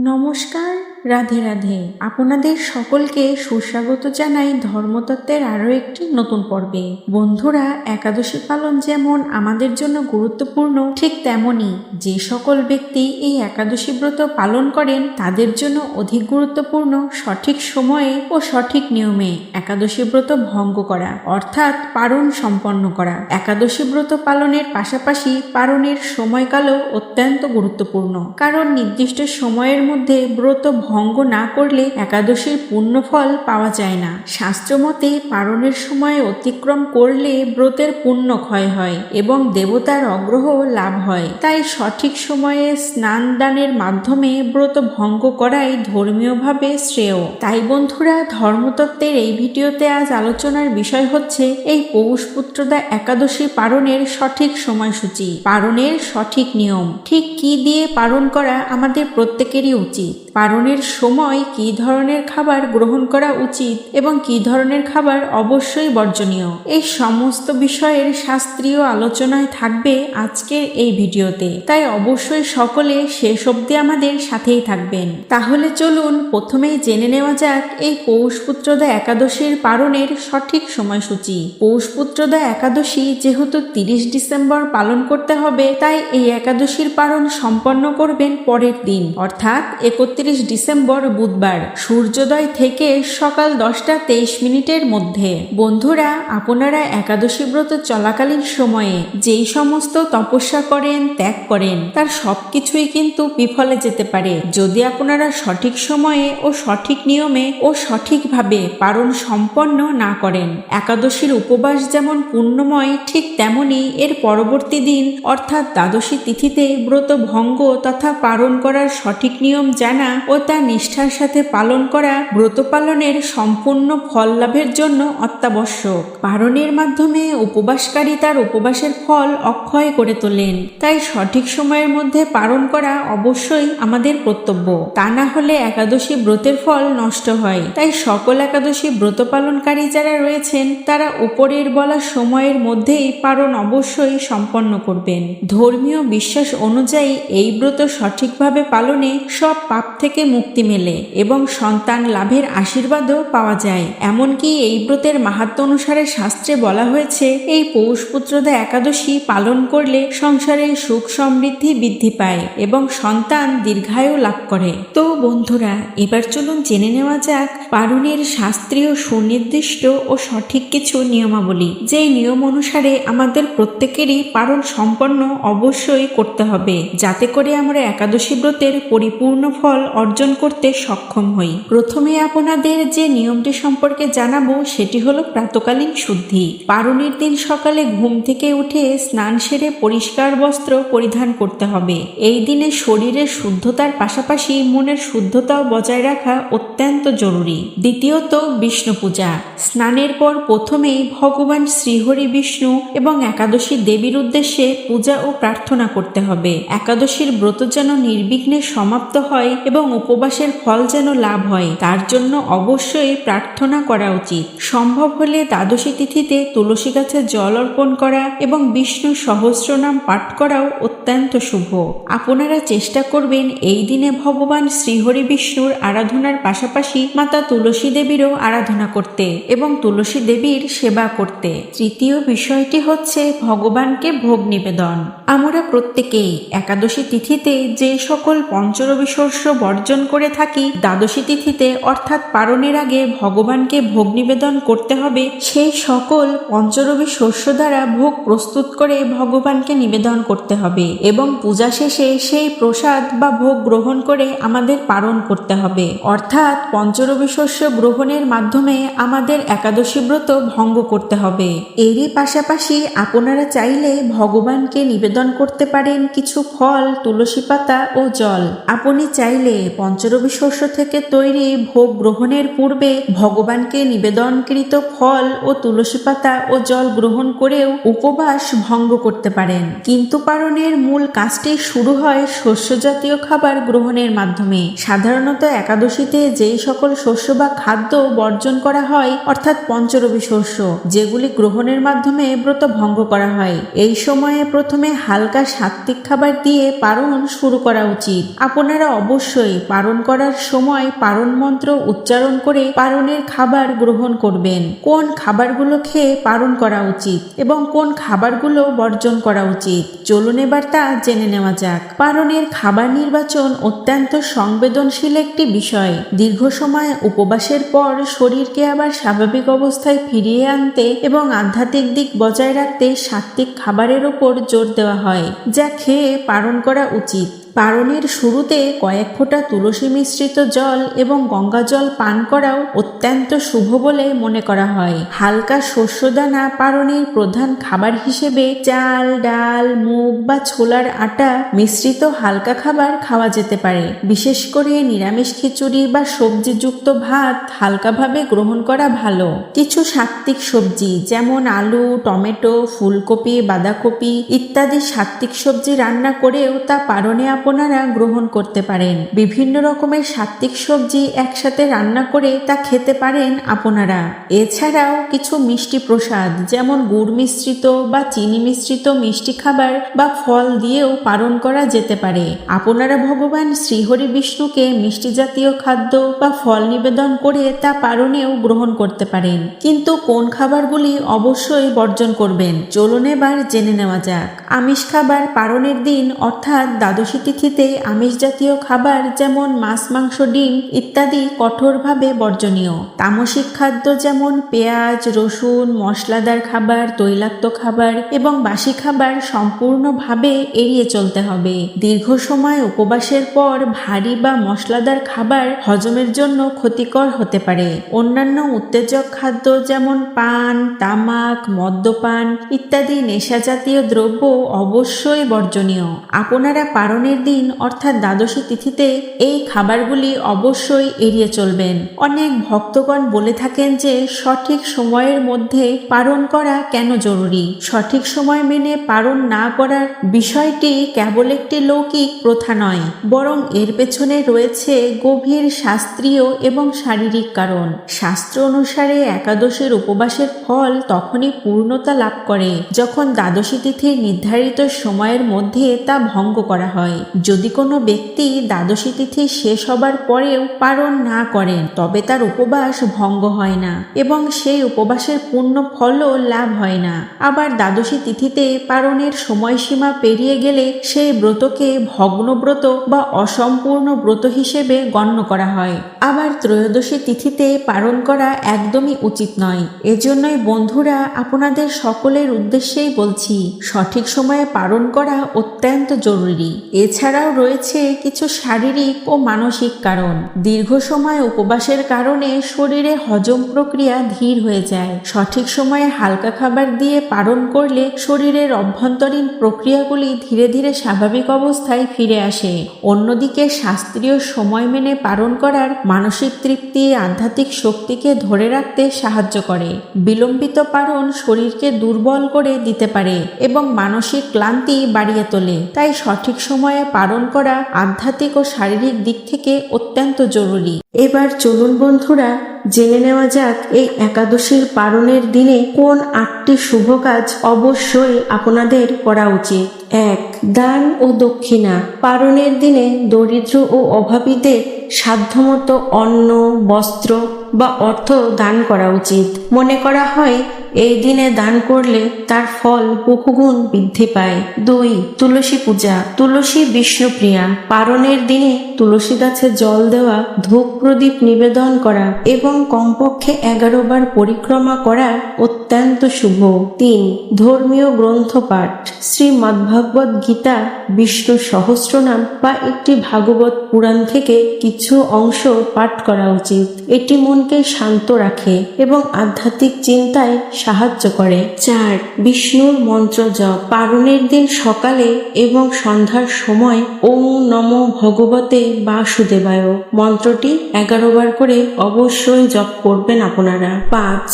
নমস্কার, রাধে রাধে। আপনাদের সকলকে সুস্বাগত জানাই ধর্মতত্ত্বের আরও একটি নতুন পর্বে। বন্ধুরা, একাদশী পালন যেমন আমাদের জন্য গুরুত্বপূর্ণ, ঠিক তেমনই যে সকল ব্যক্তি এই একাদশী ব্রত পালন করেন তাদের জন্য অধিক গুরুত্বপূর্ণ সঠিক সময়ে ও সঠিক নিয়মে একাদশী ব্রত ভঙ্গ করা, অর্থাৎ পারণ সম্পন্ন করা। একাদশী ব্রত পালনের পাশাপাশি পারণের সময়কালও অত্যন্ত গুরুত্বপূর্ণ, কারণ নির্দিষ্ট সময়ের মধ্যে ব্রত ভঙ্গ না করলে একাদশীর পূর্ণ ফল পাওয়া যায় না। শাস্ত্রমতে পারণের সময় অতিক্রম করলে ব্রতের পুণ্য ক্ষয় হয় এবং দেবতার অগ্রহ লাভ হয়। তাই সঠিক সময়ে স্নান দানের মাধ্যমে ব্রত ভঙ্গ করাই ধর্মীয়ভাবে শ্রেয়। তাই বন্ধুরা, ধর্মতত্ত্বের এই ভিডিওতে আজ আলোচনার বিষয় হচ্ছে এই পৌষ পুত্রদা একাদশী পারণের সঠিক সময়সূচি, পারণের সঠিক নিয়ম, ঠিক কি দিয়ে পালন করা আমাদের প্রত্যেকেরই উচিত, পারণের সময় কি ধরনের খাবার গ্রহণ করা উচিত এবং কি ধরনের খাবার অবশ্যই বর্জনীয়, এই সমস্ত বিষয়ের শাস্ত্রীয় আলোচনায় থাকবে আজকের এই ভিডিওতে। তাই অবশ্যই সকলে শেষ অবধি আমাদের সাথেই থাকবেন। তাহলে চলুন প্রথমেই জেনে নেওয়া যাক এই পৌষ পুত্রদা একাদশীর পালনের সঠিক সময়সূচি। পৌষ পুত্রদা একাদশী যেহেতু 30 ডিসেম্বর পালন করতে হবে, তাই এই একাদশীর পালন সম্পন্ন করবেন পরের দিন, অর্থাৎ 31 ডিসেম্বর বুধবার সূর্যোদয় থেকে সকাল 10:23 মধ্যে। বন্ধুরা, আপনারা একাদশী ব্রত চলাকালীন সময়ে যেই সমস্ত তপস্যা করেন, ত্যাগ করেন, তার সবকিছুই কিন্তু বিফলে যেতে পারে যদি আপনারা সঠিক সময়ে ও সঠিক নিয়মে ও সঠিকভাবে পালন সম্পন্ন না করেন। একাদশীর উপবাস যেমন পুণ্যময়, ঠিক তেমনি এর পরবর্তী দিন অর্থাৎ দ্বাদশী তিথিতে ব্রত ভঙ্গ তথা পালন করার সঠিক নিয়ম জানা ও তা নিষ্ঠার সাথে পালন করা ব্রত পালনের সম্পূর্ণ ফল লাভের জন্য অত্যাবশ্যক। পালনের মাধ্যমে উপবাসকারী তার উপবাসের ফল অক্ষয় করে তোলেন। তাই সঠিক সময়ের মধ্যে পালন করা অবশ্যই আমাদের কর্তব্য, তা না হলে একাদশী ব্রতের ফল নষ্ট হয়। তাই সকল একাদশী ব্রত পালনকারী যারা রয়েছেন তারা উপরের বলা সময়ের মধ্যেই পালন অবশ্যই সম্পন্ন করবেন। ধর্মীয় বিশ্বাস অনুযায়ী এই ব্রত সঠিকভাবে পালনে সব পাপ থেকে মুক্তি মেলে এবং সন্তান লাভের আশীর্বাদও পাওয়া যায়। এমনকি এই ব্রতের মাহাত্ম্য অনুসারে শাস্ত্রে বলা হয়েছে এই পৌষ পুত্রদা একাদশী পালন করলে সংসারে সুখ সমৃদ্ধি বৃদ্ধি পায় এবং সন্তান দীর্ঘায়ু লাভ করে। তো বন্ধুরা, এবার চলুন জেনে নেওয়া যাক পালনের শাস্ত্রীয় সুনির্দিষ্ট ও সঠিক কিছু নিয়মাবলী, যেই নিয়ম অনুসারে আমাদের প্রত্যেকেরই পালন সম্পন্ন অবশ্যই করতে হবে, যাতে করে আমরা একাদশী ব্রতের পরিপূর্ণ ফল অর্জন করতে সক্ষম হই। প্রথমে আপনাদের যে নিয়মটি সম্পর্কে জানাবো সেটি হলো প্রাতকালীন শুদ্ধি। পালনের দিন সকালে ঘুম থেকে উঠে স্নান সেরে পরিষ্কার বস্ত্র পরিধান করতে হবে। এই দিনে শরীরের শুদ্ধতার পাশাপাশি মনের শুদ্ধতাও বজায় রাখা অত্যন্ত জরুরি। দ্বিতীয়ত, বিষ্ণু পূজা। স্নানের পর প্রথমেই ভগবান শ্রীহরি বিষ্ণু এবং একাদশী দেবীর উদ্দেশ্যে পূজা ও প্রার্থনা করতে হবে। একাদশীর ব্রত যেন নির্বিঘ্নে সমাপ্ত হয় এবং উপবাসের ফল যেন লাভ হয়, তার জন্য অবশ্যই প্রার্থনা করা উচিত। সম্ভব হলে দ্বাদশী তিথিতে তুলসী গাছে জল অর্পণ করা এবং বিষ্ণু সহস্রনাম পাঠ করাও অত্যন্ত শুভ। আপনারা চেষ্টা করবেন এই দিনে ভগবান শ্রীহরি বিষ্ণুর আরাধনার পাশাপাশি মাতা তুলসী দেবীরও আরাধনা করতে এবং তুলসী দেবীর সেবা করতে। তৃতীয় বিষয়টি হচ্ছে ভগবানকে ভোগ নিবেদন। আমরা প্রত্যেকেই একাদশী তিথিতে যে সকল পঞ্চরবি শস্য বর্জন করে থাকি, দ্বাদশী তিথিতে অর্থাৎ পালনের আগে ভগবানকে ভোগ নিবেদন করতে হবে। সেই সকল পঞ্চরবি শস্য দ্বারা ভোগ প্রস্তুত করে ভগবানকে নিবেদন করতে হবে এবং পূজা শেষে সেই প্রসাদ বা ভোগ গ্রহণ করে আমাদের পালন করতে হবে। অর্থাৎ পঞ্চরবি শস্য গ্রহণের মাধ্যমে আমাদের একাদশী ব্রত ভঙ্গ করতে হবে। এরই পাশাপাশি আপনারা চাইলে ভগবানকে নিবেদন করতে পারেন কিছু ফল, তুলসী পাতা ও জল। আপনি চাইলে পঞ্চরবি শস্য থেকে তৈরি ভোগ গ্রহণের পূর্বে ভগবানকে নিবেদনকৃত ফল ও তুলসী পাতা ও জল গ্রহণ করেও উপবাস ভঙ্গ করতে পারেন। কিন্তু পালনের মূল কাজটি শুরু হয় শস্য জাতীয় খাবার গ্রহণের মাধ্যমে। সাধারণত একাদশীতে যেই সকল শস্য বা খাদ্য বর্জন করা হয়, অর্থাৎ পঞ্চরবি শস্য, যেগুলি গ্রহণের মাধ্যমে ব্রত ভঙ্গ করা হয়, এই সময়ে প্রথমে হালকা সাত্ত্বিক খাবার দিয়ে পালন শুরু করা উচিত। আপনারা অবশ্যই পারণ করার সময় পারণ মন্ত্র উচ্চারণ করে পারণের খাবার গ্রহণ করবেন। কোন খাবারগুলো খেয়ে পারণ করা উচিত এবং কোন খাবারগুলো বর্জন করা উচিত, চলুন এবার তা জেনে নেওয়া যাক। পারণের খাবার নির্বাচন অত্যন্ত সংবেদনশীল একটি বিষয়। দীর্ঘ সময় উপবাসের পর শরীরকে আবার স্বাভাবিক অবস্থায় ফিরিয়ে আনতে এবং আধ্যাত্মিক দিক বজায় রাখতে সাত্ত্বিক খাবারের ওপর জোর দেওয়া হয়, যা খেয়ে পারণ করা উচিত। পারণের শুরুতে কয়েক ফোঁটা তুলসী মিশ্রিত জল এবং গঙ্গা জল পান করাও অত্যন্ত শুভ বলে মনে করা হয়। হালকা শস্যদানা পারণের প্রধান খাবার হিসেবে চাল, ডাল, মুগ বা ছোলার আটা মিশ্রিত হালকা খাবার খাওয়া যেতে পারে। বিশেষ করে নিরামিষ খিচুড়ি বা সবজিযুক্ত ভাত হালকাভাবে গ্রহণ করা ভালো। কিছু সাত্ত্বিক সবজি যেমন আলু, টমেটো, ফুলকপি, বাঁধাকপি ইত্যাদি সাত্ত্বিক সবজি রান্না করেও তা পারণে আপনারা গ্রহণ করতে পারেন। বিভিন্ন রকমের সাত্ত্বিক সবজি একসাথে রান্না করে তা খেতে পারেন আপনারা। এছাড়াও কিছু মিষ্টি প্রসাদ যেমন গুড় মিশ্রিত বা চিনি মিশ্রিত মিষ্টি খাবার বা ফল দিয়েও পারণ করা যেতে পারে। আপনারা ভগবান শ্রীহরি বিষ্ণুকে মিষ্টি জাতীয় খাদ্য বা ফল নিবেদন করে তা পারণেও গ্রহণ করতে পারেন। কিন্তু কোন খাবারগুলি অবশ্যই বর্জন করবেন, চলুন এবার জেনে নেওয়া যাক। আমিষ খাবার পারণের দিন অর্থাৎ দ্বাদশী তিথিতে আমিষ জাতীয় খাবার যেমন মাছ, মাংস, ডিম ইত্যাদি কঠোরভাবে বর্জনীয়। তামসিক খাদ্য যেমন পেঁয়াজ, রসুন, মশলাদার খাবার, তৈলাক্ত খাবার এবং বাসি খাবার সম্পূর্ণভাবে এড়িয়ে চলতে হবে। দীর্ঘ সময় উপবাসের পর ভারী বা মশলাদার খাবার হজমের জন্য ক্ষতিকর হতে পারে। অন্যান্য উত্তেজক খাদ্য যেমন পান, তামাক, মদ্যপান ইত্যাদি নেশা জাতীয় দ্রব্য অবশ্যই বর্জনীয়। আপনারা পারণের দিন অর্থাৎ দ্বাদশী তিথিতে এই খাবারগুলি অবশ্যই এড়িয়ে চলবেন। অনেক ভক্তগণ বলে থাকেন যে সঠিক সময়ের মধ্যে পারণ করা কেন জরুরি। সঠিক সময় মেনে পারণ না করার বিষয়টি কেবল একটি লৌকিক প্রথা নয়, বরং এর পেছনে রয়েছে গভীর শাস্ত্রীয় এবং শারীরিক কারণ। শাস্ত্র অনুসারে একাদশীর উপবাসের ফল তখনই পূর্ণতা লাভ করে যখন দ্বাদশী তিথির নির্ধারিত সময়ের মধ্যে তা ভঙ্গ করা হয়। যদি কোনো ব্যক্তি দ্বাদশী তিথি শেষ হবার পরেও পারণ না করেন তবে তার উপবাস ভঙ্গ হয় না এবং সেই উপবাসের পূর্ণ ফলও লাভ হয় না। আবার দ্বাদশী তিথিতে পারণের সময়সীমা পেরিয়ে গেলে সেই ব্রতকে ভগ্নব্রত বা অসম্পূর্ণ ব্রত হিসেবে গণ্য করা হয়। আবার ত্রয়োদশী তিথিতে পারণ করা একদমই উচিত নয়। এজন্যই বন্ধুরা আপনাদের সকলের উদ্দেশ্যেই বলছি, সঠিক সময়ে পারণ করা অত্যন্ত জরুরি। এছাড়াও রয়েছে কিছু শারীরিক ও মানসিক কারণ। দীর্ঘ সময় উপবাসের কারণে শরীরে হজম প্রক্রিয়া ধীর হয়ে যায়। সঠিক সময়ে হালকা খাবার দিয়ে পারণ করলে শরীরের অভ্যন্তরীণ প্রক্রিয়াগুলি ধীরে ধীরে স্বাভাবিক অবস্থায় ফিরে আসে। অন্যদিকে শাস্ত্রীয় সময় মেনে পারণ করার মানসিক তৃপ্তি আধ্যাত্মিক শক্তিকে ধরে রাখতে সাহায্য করে। বিলম্বিত পারণ শরীরকে দুর্বল করে দিতে পারে এবং মানসিক ক্লান্তি বাড়িয়ে তোলে। তাই সঠিক সময়ে পারণ করা আধ্যাত্মিক ও শারীরিক দিক থেকে অত্যন্ত জরুরি। এবার চলুন বন্ধুরা জেনে নেওয়া যাক এই একাদশীর পারণের দিনে কোন 8টি শুভ কাজ অবশ্যই আপনাদের করা উচিত। 1. দান ও দক্ষিণা। পারণের দিনে দরিদ্র ও অভাবীদের সাধ্যমতো অন্ন, বস্ত্র বা অর্থ দান করা উচিত। মনে করা হয় এই দিনে দান করলে তার ফল বহুগুণ বৃদ্ধি পায়। 2. তুলসী পূজা। তুলসী বিষ্ণুপ্রিয়া। পারণের দিনে তুলসী গাছে জল দেওয়া, ধূপ প্রদীপ নিবেদন করা এবং কমপক্ষে 11 বার পরিক্রমা করা অত্যন্ত শুভ। 3. ধর্মীয় গ্রন্থ পাঠ। শ্রীমদ্ভাগবত গীতা, বিষ্ণু সহস্রনাম বা একটি ভাগবত পুরাণ থেকে কিছু অংশ পাঠ করা উচিত। এটি মনকে শান্ত রাখে এবং আধ্যাত্মিক চিন্তায় সাহায্য করে। 4. বিষ্ণুর মন্ত্র জপ। পারণের দিন সকালে এবং সন্ধ্যার সময় ওম নমো ভগবতে বাসুদেবায় মন্ত্রটি 11 বার করে অবশ্যই জপ করবেন আপনারা। 5.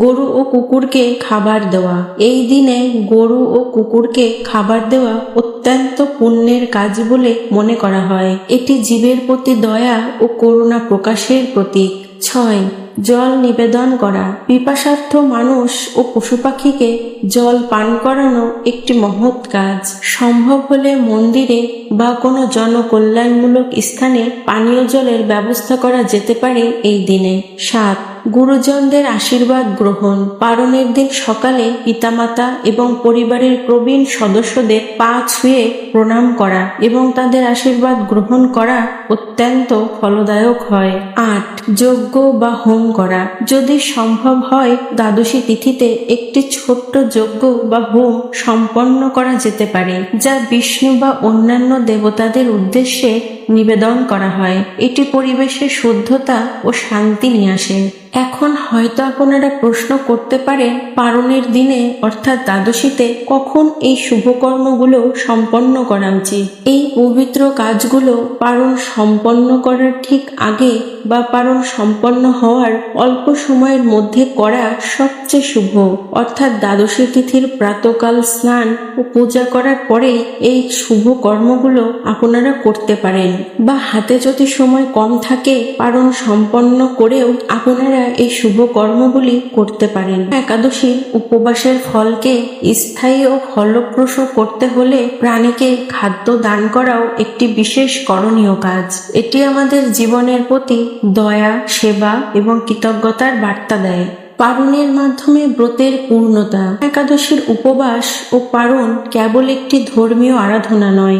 গরু ও কুকুরকে খাবার দেওয়া। এই দিনে গরু ও কুকুরকে খাবার দেওয়া অত্যন্ত পুণ্যের কাজ বলে মনে করা হয়। এটি জীবের প্রতি দয়া ও করুণা প্রকাশের প্রতীক। 6. জল নিবেদন করা। পিপাসার্থ মানুষ ও পশু পাখিকে জল পান করানো একটি মহৎ কাজ। সম্ভব হলে মন্দিরে বা কোনো জনকল্যাণমূলক স্থানে পানীয় জলের ব্যবস্থা করা যেতে পারে এই দিনে। 7. গুরুজনদের আশীর্বাদ গ্রহণ। পারণের দিন সকালে পিতামাতা এবং পরিবারের প্রবীণ সদস্যদের পা ছুঁয়ে প্রণাম করা এবং তাদের আশীর্বাদ গ্রহণ করা অত্যন্ত ফলদায়ক হয়। 8. যজ্ঞ বা হোম করা। যদি সম্ভব হয় দ্বাদশী তিথিতে একটি ছোট্ট যজ্ঞ বা হোম সম্পন্ন করা যেতে পারে, যা বিষ্ণু বা অন্যান্য দেবতাদের উদ্দেশ্যে নিবেদন করা হয়। এটি পরিবেশে শুদ্ধতা ও শান্তি নিয়ে আসে। এখন হয়তো আপনারা প্রশ্ন করতে পারেন, পারণের দিনে অর্থাৎ দ্বাদশীতে কখন এই শুভকর্মগুলো সম্পন্ন করা উচিত? এই পবিত্র কাজগুলো পারণ সম্পন্ন করার ঠিক আগে বা পারণ সম্পন্ন হওয়ার অল্প সময়ের মধ্যে করা সবচেয়ে শুভ। অর্থাৎ দ্বাদশী তিথির প্রাতকাল স্নান ও পূজা করার পরেই এই শুভ কর্মগুলো আপনারা করতে পারেন, বা হাতে যদি সময় কম থাকে পারণ সম্পন্ন করেও আপনারা এই শুভ কর্মগুলি করতে পারেন। একাদশীর উপবাসের ফলকে স্থায়ী ও ফলপ্রসূ করতে হলে প্রাণীকে খাদ্য দান করাও একটি বিশেষ করণীয় কাজ। এটি আমাদের জীবনের প্রতি দয়া, সেবা এবং কৃতজ্ঞতার বার্তা দেয়। পারণের মাধ্যমে ব্রতের পূর্ণতা। একাদশীর উপবাস ও পারণ কেবল একটি ধর্মীয় আরাধনা নয়,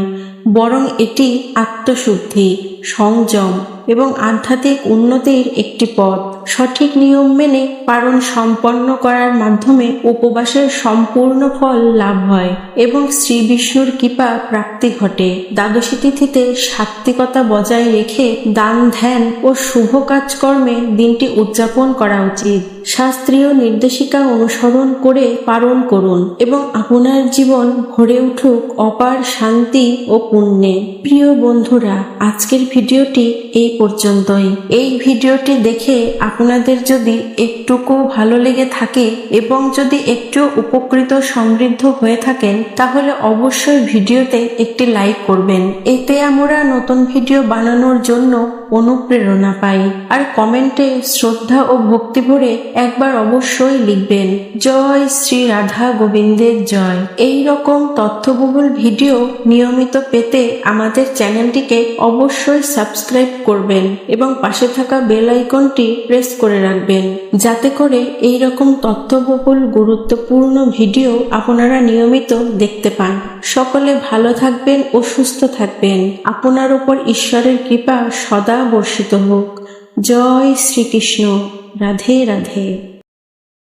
বরং এটি আত্মশুদ্ধি, সংযম এবং আধ্যাত্মিক উন্নতির একটি পথ। সঠিক নিয়ম মেনে পারণ সম্পন্ন করার মাধ্যমে উপবাসের সম্পূর্ণ ফল লাভ হয় এবং শ্রী বিষ্ণুর কৃপা প্রাপ্তি ঘটে। দ্বাদশী তিথিতে সাত্ত্বিকতা বজায় রেখে দান, ধ্যান ও শুভ কাজকর্মে দিনটি উদযাপন করা উচিত। শাস্ত্রীয় নির্দেশিকা অনুসরণ করে পালন করুন এবং আপনার জীবন ভরে উঠুক অপার শান্তি ও পুণ্যে। প্রিয় বন্ধুরা, আজকের ভিডিওটি এই পর্যন্তই। এই ভিডিওটি দেখে আপনাদের যদি একটুকু ভালো লেগে থাকে এবং যদি একটু উপকৃত সমৃদ্ধ হয়ে থাকেন, তাহলে অবশ্যই ভিডিওতে একটি লাইক করবেন। এতে আমরা নতুন ভিডিও বানানোর জন্য অনুপ্রেরণা পাই। আর কমেন্টে শ্রদ্ধা ও ভক্তি ভরে একবার অবশ্যই লিখবেন, জয় শ্রী রাধা গোবিন্দের জয়। এই রকম তথ্যবহুল ভিডিও নিয়মিত পেতে আমাদের চ্যানেলটিকে অবশ্যই সাবস্ক্রাইব করবেন এবং পাশে থাকা বেল আইকনটি প্রেস করে রাখবেন, যাতে করে এই রকম তথ্যবহুল গুরুত্বপূর্ণ ভিডিও আপনারা নিয়মিত দেখতে পান। সকলে ভালো থাকবেন ও সুস্থ থাকবেন। আপনার উপর ঈশ্বরের কৃপা সদা বর্ষিত হোক। জয় শ্রীকৃষ্ণ। রাধে রাধে।